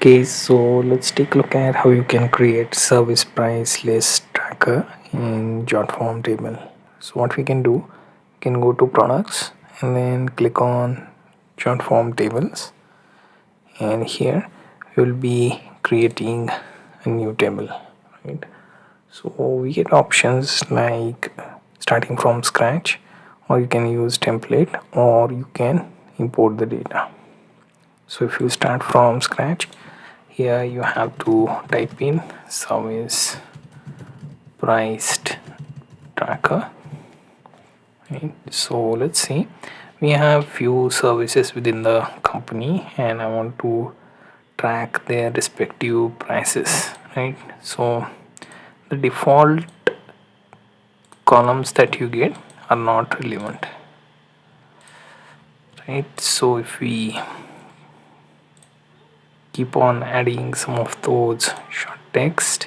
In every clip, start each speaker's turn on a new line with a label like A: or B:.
A: Okay, so let's take a look at how you can create service price list tracker in Jotform table. So what we can do, you can go to products and then click on Jotform tables, and here we will be creating a new table, right? So we get options like starting from scratch, or you can use template, or you can import the data. So if you start from scratch, here you have to type in service priced tracker, right? So let's see, we have few services within the company and I want to track their respective prices, right? So the default columns that you get are not relevant, right? So if we keep on adding some of those short text,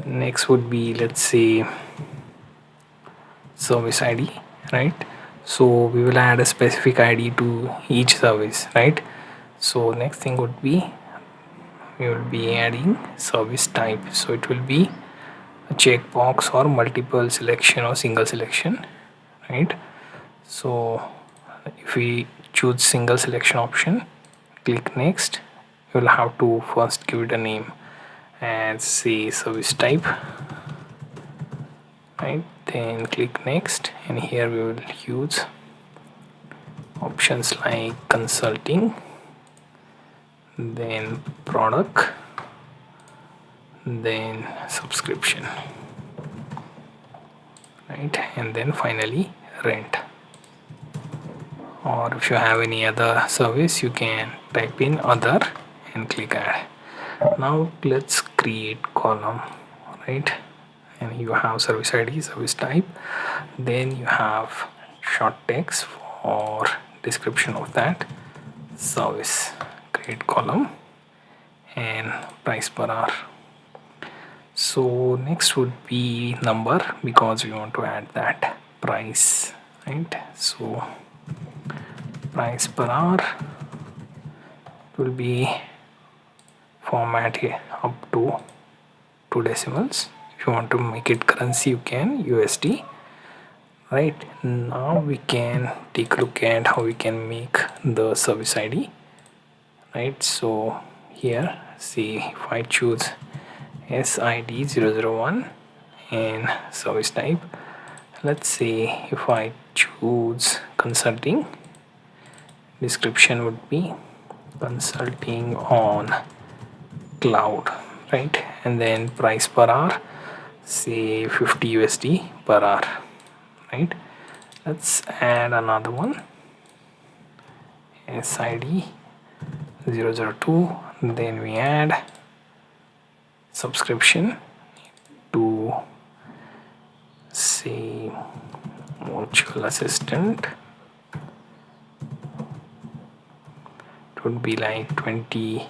A: next would be, let's say, service id, right? So we will add a specific id to each service, right? So next thing would be, we will be adding service type, so it will be a checkbox or multiple selection or single selection, right? So if we choose single selection option, click next, you will have to first give it a name and say service type, right? Then click next, and here we will use options like consulting, then product, then subscription, right? And then finally rent, or if you have any other service you can type in other and click add. Now let's create column, right? And you have service id, service type, then you have short text for description of that service, create column, and price per hour. So next would be number, because we want to add that price, right? So price per hour will be format here up to 2 decimals. If you want to make it currency, you can USD, right? Now we can take a look at how we can make the service id, right? So here, see, if I choose SID001 and service type, let's say if I choose consulting, description would be consulting on cloud, right? And then price per hour, say 50 USD per hour, right? Let's add another one, SID 002, then we add subscription to, say, virtual assistant. It would be like 20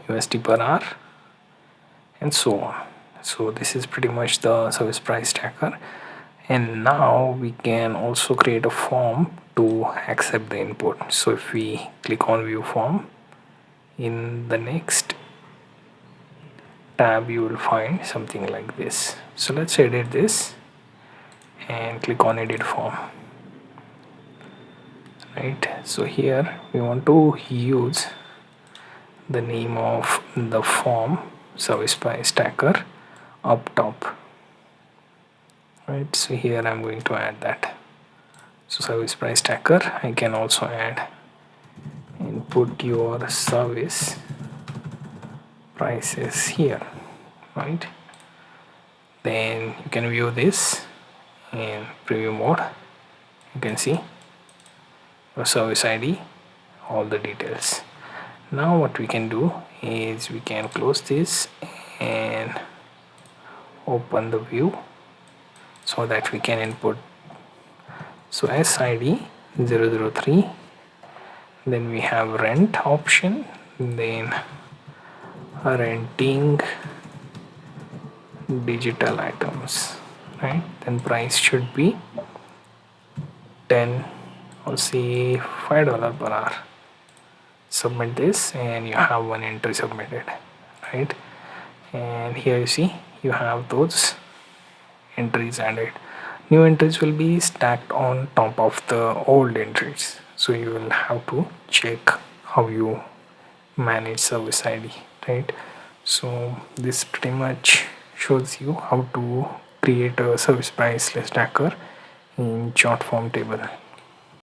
A: USD per hour, and so on. So this is pretty much the service price tracker. And now we can also create a form to accept the input. So if we click on view form, in the next tab you will find something like this. So let's edit this and click on edit form, right? So here we want to use the name of the form service price tracker up top, right? So here I'm going to add that. So service price tracker, I can also add input your service prices here, right? Then you can view this in preview mode. You can see your service id, all the details. Now what we can do is we can close this and open the view so that we can input. So SID 003, then we have rent option, then renting digital items, right? Then price should be 10 or say $5 per hour. submit this, and you have one entry submitted, right? And here you see you have those entries added. New entries will be stacked on top of the old entries, so you will have to check how you manage service ID, right? So this pretty much shows you how to create a service price list tracker in Jotform table.